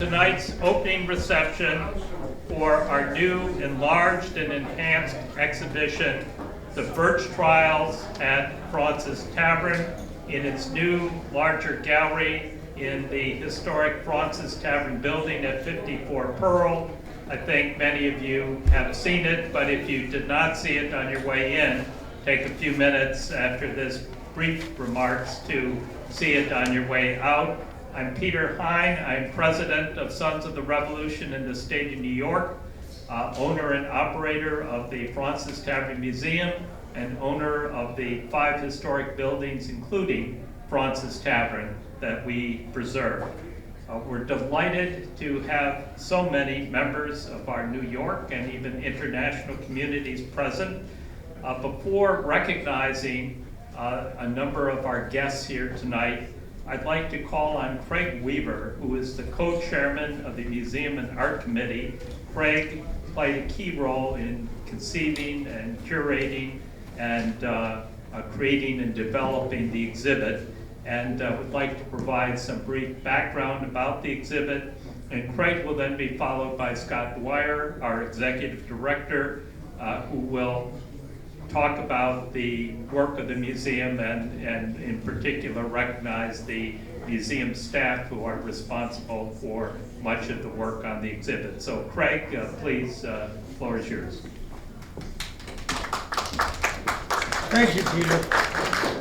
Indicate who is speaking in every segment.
Speaker 1: Tonight's opening reception for our new enlarged and enhanced exhibition, The Birch Trials at Fraunces Tavern, in its new larger gallery in the historic Fraunces Tavern building at 54 Pearl. I think many of you have seen it, but if you did not see it on your way in, take a few minutes after this brief remarks to see it on your way out. I'm Peter Hein. I'm president of Sons of the Revolution in the state of New York, owner and operator of the Fraunces Tavern Museum, and owner of the 5 historic buildings, including Fraunces Tavern, that we preserve. We're delighted to have so many members of our New York and even international communities present. Before recognizing a number of our guests here tonight, I'd like to call on Craig Weaver, who is the co-chairman of the Museum and Art Committee. Craig played a key role in conceiving and curating and creating and developing the exhibit, and would like to provide some brief background about the exhibit. And Craig will then be followed by Scott Dwyer, our executive director, who will talk about the work of the museum and in particular recognize the museum staff who are responsible for much of the work on the exhibit. So Craig, please, the floor is yours.
Speaker 2: Thank you, Peter.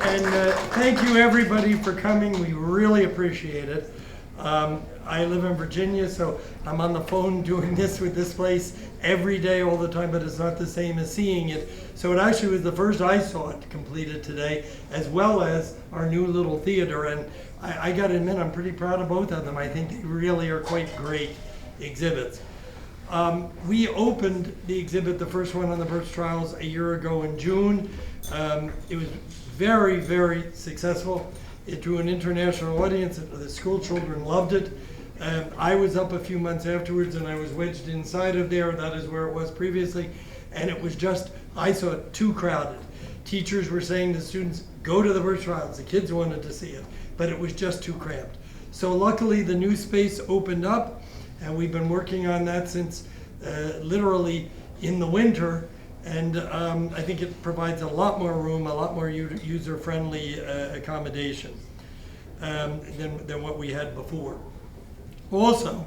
Speaker 2: And thank you everybody for coming. We really appreciate it. I live in Virginia, so I'm on the phone doing this with this place every day, all the time, but it's not the same as seeing it. So it actually was the first I saw it completed today, as well as our new little theater. And I gotta admit, I'm pretty proud of both of them. I think they really are quite great exhibits. We opened the exhibit, the first one on the Birch Trials, a year ago in June. It was very, very successful. It drew an international audience. The school children loved it. I was up a few months afterwards and I was wedged inside of there. That is where it was previously. And it was just, I saw it too crowded. Teachers were saying to students, go to the Birch Trials. The kids wanted to see it, but it was just too cramped. So luckily the new space opened up, and we've been working on that since literally in the winter. And I think it provides a lot more room, a lot more user-friendly accommodation than what we had before. Also,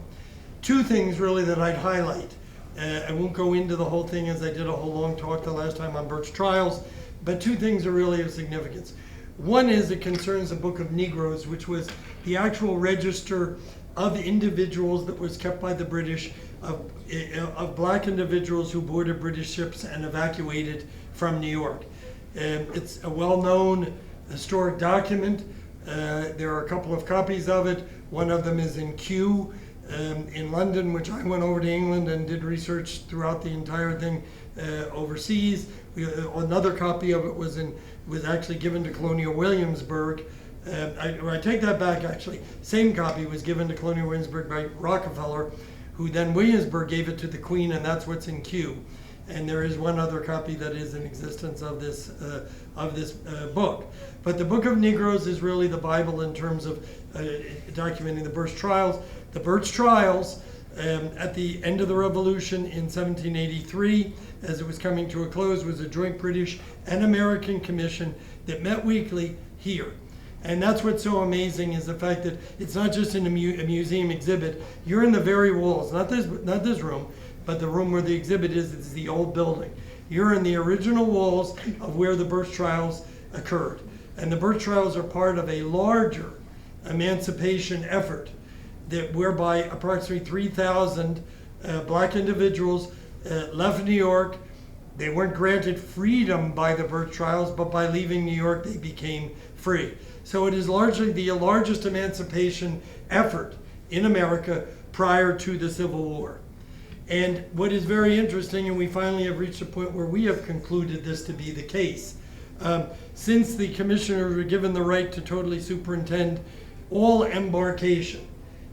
Speaker 2: 2 things really that I'd highlight. I won't go into the whole thing as I did a whole long talk the last time on Birch Trials, but 2 things are really of significance. One is it concerns the Book of Negroes, which was the actual register of individuals that was kept by the British of black individuals who boarded British ships and evacuated from New York. It's a well-known historic document. There are a couple of copies of it. One of them is in Kew in London, which I went over to England and did research throughout the entire thing overseas. Another copy of it was actually given to Colonial Williamsburg. I take that back, actually. Same copy was given to Colonial Williamsburg by Rockefeller, who then Williamsburg gave it to the Queen, and that's what's in Kew. And there is one other copy that is in existence of this book. But the Book of Negroes is really the Bible in terms of documenting the Birch Trials. The Birch Trials, at the end of the Revolution in 1783, as it was coming to a close, was a joint British and American commission that met weekly here. And that's what's so amazing, is the fact that it's not just in a museum exhibit. You're in the very walls, not this room, but the room where the exhibit is. It's the old building. You're in the original walls of where the Birch Trials occurred. And the Birch Trials are part of a larger emancipation effort whereby approximately 3,000 black individuals left New York. They weren't granted freedom by the Birch Trials, but by leaving New York, they became free. So it is largely the largest emancipation effort in America prior to the Civil War. And what is very interesting, and we finally have reached a point where we have concluded this to be the case, since the commissioners were given the right to totally superintend all embarkation,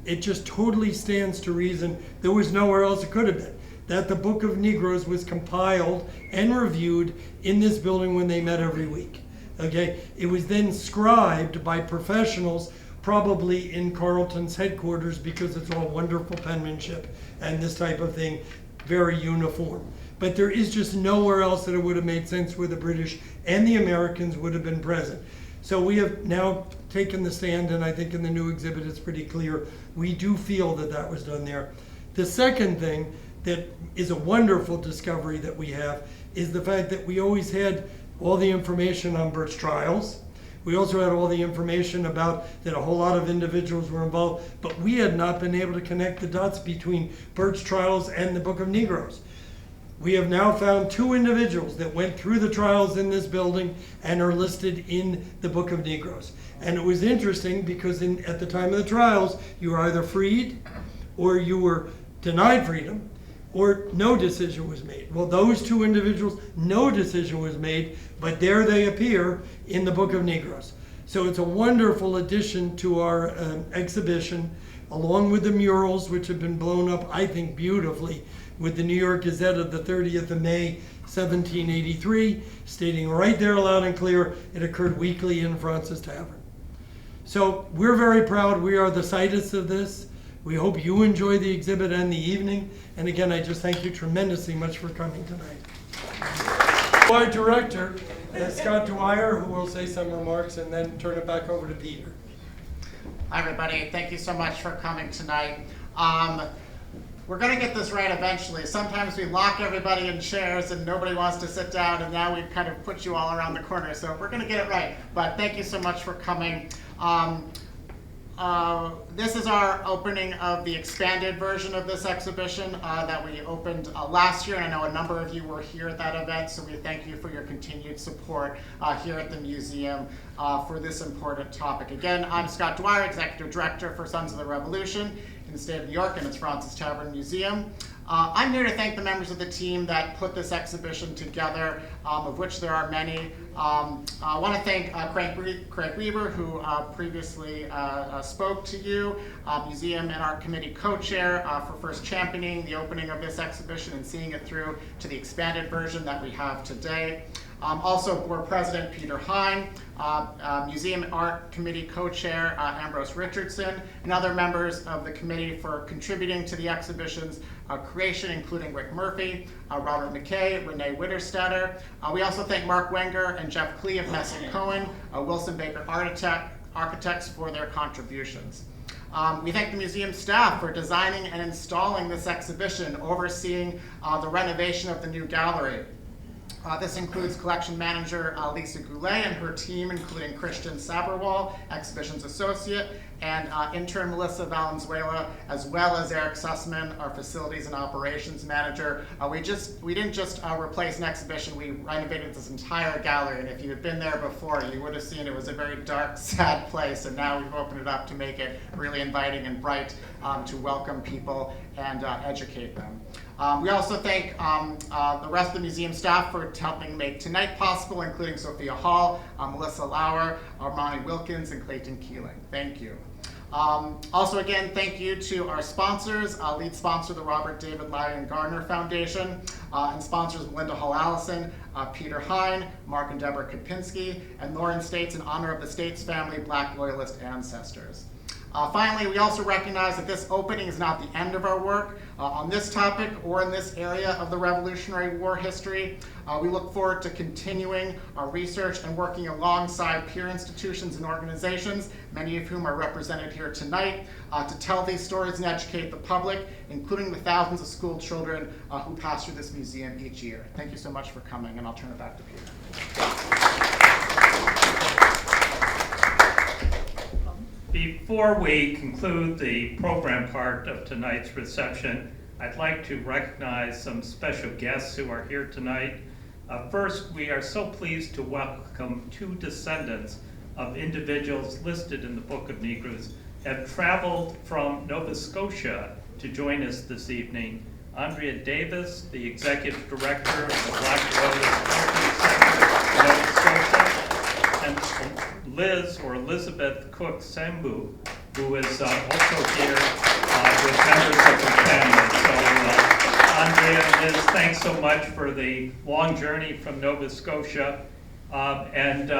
Speaker 2: it just totally stands to reason there was nowhere else it could have been, that the Book of Negroes was compiled and reviewed in this building when they met every week. Okay, it was then scribed by professionals probably in Carleton's headquarters because it's all wonderful penmanship and this type of thing, very uniform. But there is just nowhere else that it would have made sense where the British and the Americans would have been present. So we have now taken the stand, and I think in the new exhibit it's pretty clear, we do feel that that was done there. The second thing that is a wonderful discovery that we have is the fact that we always had all the information on Birch Trials. We also had all the information about that a whole lot of individuals were involved, but we had not been able to connect the dots between Birch Trials and the Book of Negroes. We have now found 2 individuals that went through the trials in this building and are listed in the Book of Negroes. And it was interesting because at the time of the trials, you were either freed or you were denied freedom, or no decision was made. Well, those 2 individuals, no decision was made, but there they appear in the Book of Negroes. So it's a wonderful addition to our exhibition, along with the murals, which have been blown up, I think, beautifully, with the New York Gazette of the 30th of May, 1783, stating right there loud and clear, it occurred weekly in Fraunces Tavern. So we're very proud. We are the citists of this. We hope you enjoy the exhibit and the evening. And again, I just thank you tremendously much for coming tonight. Our director, Scott Dwyer, who will say some remarks and then turn it back over to Peter.
Speaker 3: Hi, everybody. Thank you so much for coming tonight. We're going to get this right eventually. Sometimes we lock everybody in chairs and nobody wants to sit down, and now we've kind of put you all around the corner. So we're going to get it right. But thank you so much for coming. This is our opening of the expanded version of this exhibition that we opened last year, and I know a number of you were here at that event, so we thank you for your continued support here at the museum for this important topic. Again, I'm Scott Dwyer, Executive Director for Sons of the Revolution in the state of New York and its Fraunces Tavern Museum. I'm here to thank the members of the team that put this exhibition together, of which there are many. I want to thank Craig Weaver, who previously spoke to you, museum and our committee co-chair for first championing the opening of this exhibition and seeing it through to the expanded version that we have today. Also, Board President Peter Hein, Museum and Art Committee Co-Chair Ambrose Richardson, and other members of the committee for contributing to the exhibition's creation, including Rick Murphy, Robert McKay, Renee Witterstetter. We also thank Mark Wenger and Jeff Klee of Messing Cohen, Wilson Baker Architects for their contributions. We thank the museum staff for designing and installing this exhibition, overseeing the renovation of the new gallery. This includes collection manager Lisa Goulet and her team, including Christian Saberwall, exhibitions associate, and intern Melissa Valenzuela, as well as Eric Sussman, our facilities and operations manager. We didn't just replace an exhibition, we renovated this entire gallery, and if you had been there before, you would have seen it was a very dark, sad place, and now we've opened it up to make it really inviting and bright to welcome people and educate them. We also thank the rest of the museum staff for helping make tonight possible, including Sophia Hall, Melissa Lauer, Armani Wilkins, and Clayton Keeling. Thank you. Also, again, thank you to our sponsors, lead sponsor, the Robert David Lyon Gardner Foundation, and sponsors Melinda Hall Allison, Peter Hein, Mark and Deborah Kopinski, and Lauren States in honor of the States family Black Loyalist ancestors. Finally, we also recognize that this opening is not the end of our work on this topic or in this area of the Revolutionary War history. We look forward to continuing our research and working alongside peer institutions and organizations, many of whom are represented here tonight, to tell these stories and educate the public, including the thousands of school children who pass through this museum each year. Thank you so much for coming, and I'll turn it back to Peter.
Speaker 1: Before we conclude the program part of tonight's reception, I'd like to recognize some special guests who are here tonight. First, we are so pleased to welcome 2 descendants of individuals listed in the Book of Negroes have traveled from Nova Scotia to join us this evening. Andrea Davis, the Executive Director of the Black Loyalist Nova Scotia, and Liz, or Elizabeth Cook Sembu, who is also here with members of her family. So Andrea and Liz, thanks so much for the long journey from Nova Scotia. And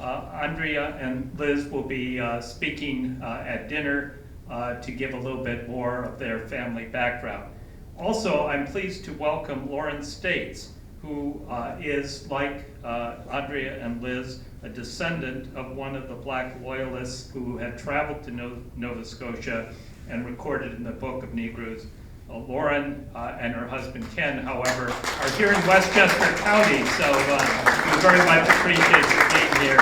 Speaker 1: Andrea and Liz will be speaking at dinner to give a little bit more of their family background. Also, I'm pleased to welcome Lauren States, who is, like Andrea and Liz, a descendant of one of the Black Loyalists who had traveled to Nova Scotia and recorded in the Book of Negroes. Lauren and her husband Ken, however, are here in Westchester County, so we very much appreciate you being here.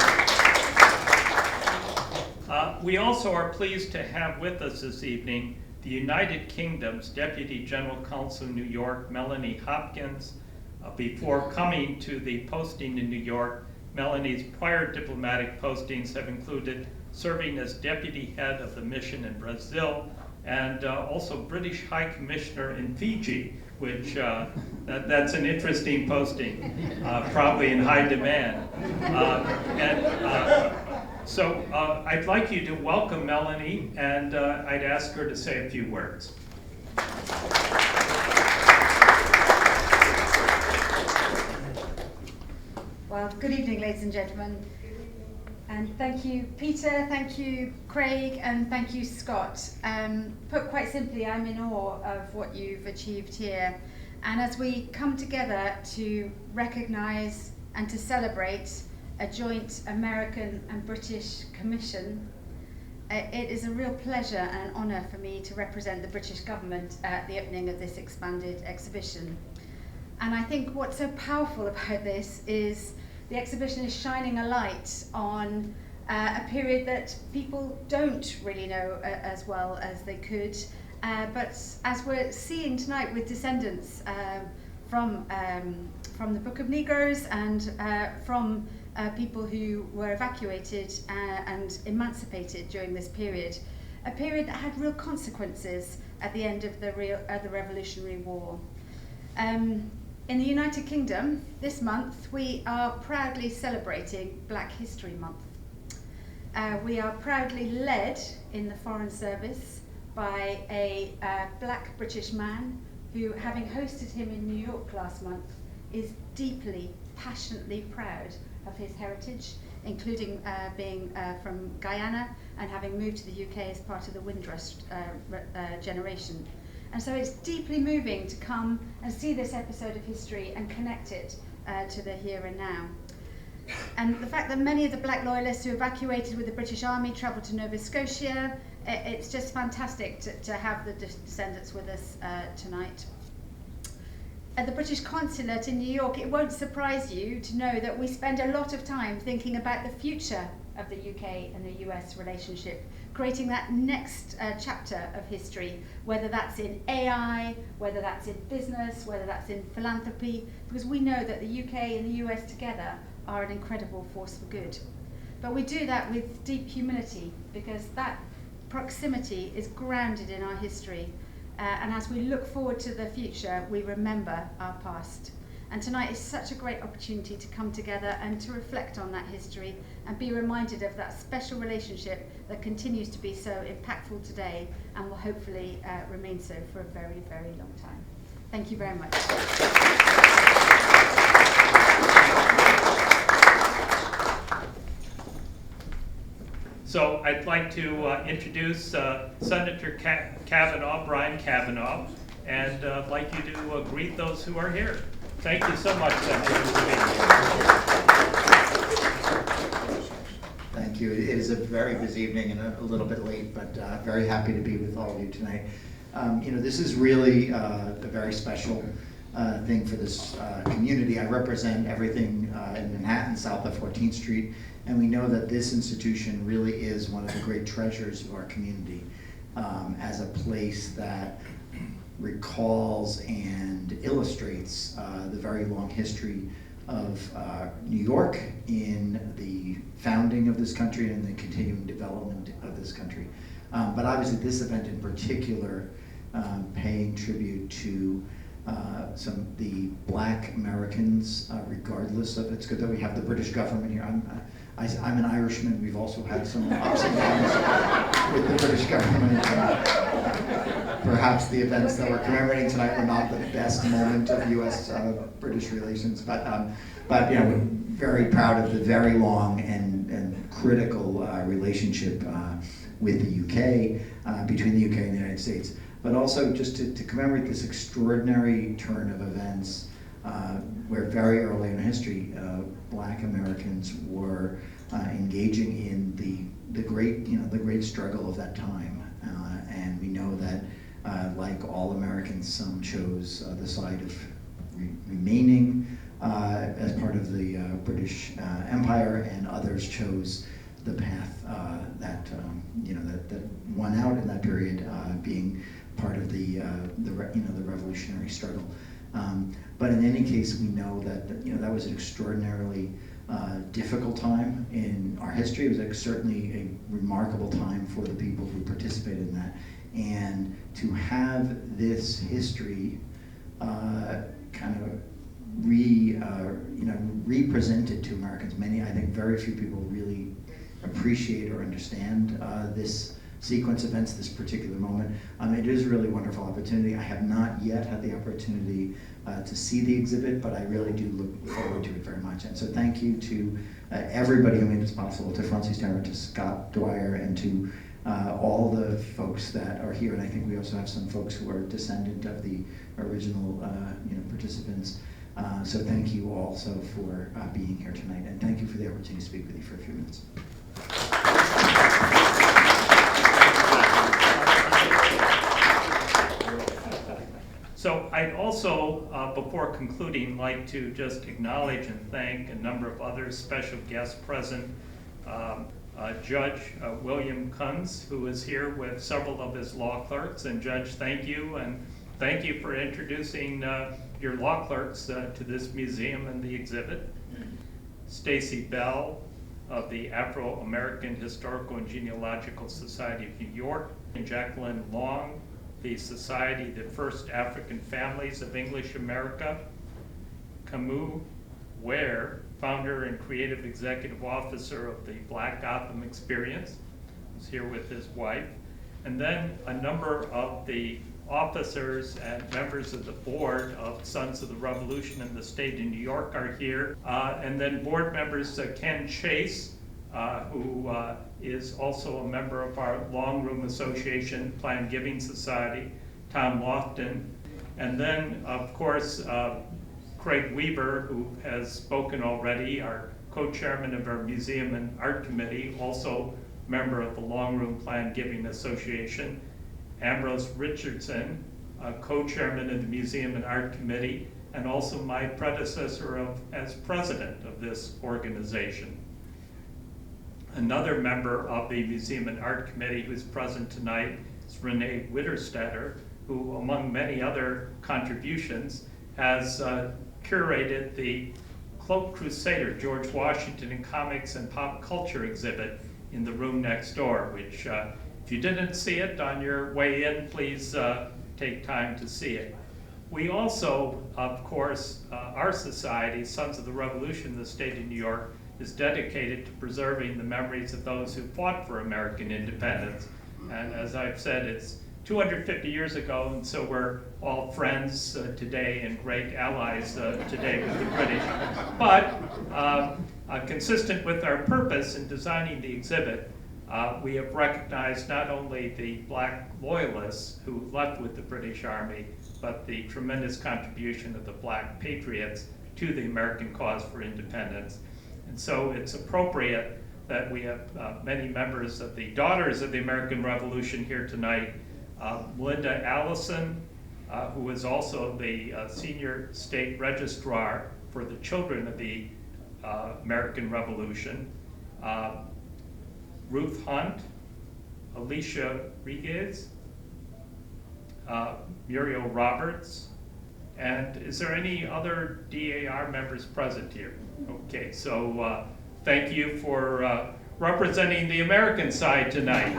Speaker 1: We also are pleased to have with us this evening the United Kingdom's Deputy General Consul in New York, Melanie Hopkins. Before coming to the posting in New York, Melanie's prior diplomatic postings have included serving as Deputy Head of the Mission in Brazil, and also British High Commissioner in Fiji, which that's an interesting posting, probably in high demand. So I'd like you to welcome Melanie, and I'd ask her to say a few words.
Speaker 4: Well, good evening, ladies and gentlemen. And thank you, Peter, thank you, Craig, and thank you, Scott. Put quite simply, I'm in awe of what you've achieved here. And as we come together to recognise and to celebrate a joint American and British commission, it is a real pleasure and an honour for me to represent the British government at the opening of this expanded exhibition. And I think what's so powerful about this is the exhibition is shining a light on a period that people don't really know as well as they could. But as we're seeing tonight with descendants from the Book of Negroes and from people who were evacuated and emancipated during this period, a period that had real consequences at the end of the Revolutionary War. In the United Kingdom, this month, we are proudly celebrating Black History Month. We are proudly led in the Foreign Service by a Black British man who, having hosted him in New York last month, is deeply, passionately proud of his heritage, including being from Guyana and having moved to the UK as part of the Windrush generation. And so it's deeply moving to come and see this episode of history and connect it to the here and now. And the fact that many of the Black Loyalists who evacuated with the British Army travelled to Nova Scotia, it's just fantastic to have the descendants with us tonight. At the British Consulate in New York, it won't surprise you to know that we spend a lot of time thinking about the future of the UK and the US relationship, creating that next chapter of history, whether that's in AI, whether that's in business, whether that's in philanthropy, because we know that the UK and the US together are an incredible force for good. But we do that with deep humility, because that proximity is grounded in our history. And as we look forward to the future, we remember our past. And tonight is such a great opportunity to come together and to reflect on that history and be reminded of that special relationship that continues to be so impactful today and will hopefully remain so for a very, very long time. Thank you very much.
Speaker 1: So I'd like to introduce Senator Kavanagh, Brian Kavanagh, and I'd like you to greet those who are here. Thank you so much, Senator, for being here.
Speaker 5: Thank you. It is a very busy evening and a little bit late, but very happy to be with all of you tonight. This is really a very special thing for this community. I represent everything in Manhattan, south of 14th Street, and we know that this institution really is one of the great treasures of our community as a place that recalls and illustrates the very long history of New York in the founding of this country and the continuing development of this country. But obviously this event in particular paying tribute to the Black Americans, regardless of, it's good that we have the British government here. I'm an Irishman. We've also had some ups and downs with the British government. perhaps the events that we're commemorating tonight were not the best moment of U.S.-British relations, but you know, we're very proud of the very long and critical relationship with the UK, between the UK and the United States. But also just to commemorate this extraordinary turn of events where very early in history, Black Americans were engaging in the great struggle of that time. And we know that, like all Americans, some chose the side of remaining as part of the British Empire, and others chose the path that won out in that period, being part of the revolutionary struggle. But in any case, we know that that was an extraordinarily difficult time in our history. It was certainly a remarkable time for the people who participated in that, and to have this history kind of represented to Americans. I think very few people really appreciate or understand this sequence of events, this particular moment. It is a really wonderful opportunity. I have not yet had the opportunity to see the exhibit, but I really do look forward to it very much. And so thank you to everybody who made this possible, to Fraunces Tavern, to Scott Dwyer, and to all the folks that are here. And I think we also have some folks who are descendant of the original participants. So thank you also for being here tonight, and thank you for the opportunity to speak with you for a few minutes.
Speaker 1: So I'd also, before concluding, like to just acknowledge and thank a number of other special guests present. Judge William Kunz, who is here with several of his law clerks. And Judge, thank you, and thank you for introducing your law clerks to this museum and the exhibit. Stacy Bell of the Afro-American Historical and Genealogical Society of New York, and Jacqueline Long, the Society of the First African Families of English America. Camus Ware, founder and creative executive officer of the Black Gotham Experience, who's here with his wife. And then a number of the officers and members of the board of Sons of the Revolution in the state of New York are here. And then board members Ken Chase, who is also a member of our Long Room Association Plan Giving Society, Tom Lofton, and then of course Craig Weaver, who has spoken already, our co-chairman of our Museum and Art Committee, also member of the Long Room Plan Giving Association, Ambrose Richardson, co-chairman of the Museum and Art Committee, and also my predecessor as president of this organization. Another member of the Museum and Art Committee who's present tonight is Renee Witterstetter, who, among many other contributions, has curated the Cloak Crusader, George Washington in Comics and Pop Culture exhibit in the room next door, which if you didn't see it on your way in, please take time to see it. We also, of course, our society, Sons of the Revolution in the state of New York, is dedicated to preserving the memories of those who fought for American independence. And as I've said, it's 250 years ago, and so we're all friends today and great allies today with the British. But consistent with our purpose in designing the exhibit, we have recognized not only the Black loyalists who left with the British Army, but the tremendous contribution of the Black patriots to the American cause for independence. And so it's appropriate that we have many members of the Daughters of the American Revolution here tonight. Melinda Allison, who is also the Senior State Registrar for the Children of the American Revolution. Ruth Hunt, Alicia Riguez, Muriel Roberts, and is there any other DAR members present here? Okay, so thank you for representing the American side tonight.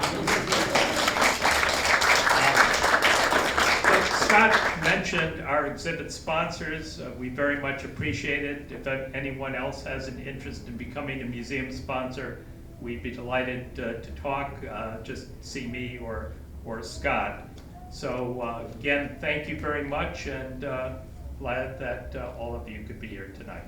Speaker 1: Scott mentioned our exhibit sponsors. We very much appreciate it. If anyone else has an interest in becoming a museum sponsor, we'd be delighted to talk. Just see me or Scott. So again, thank you very much, and glad that all of you could be here tonight.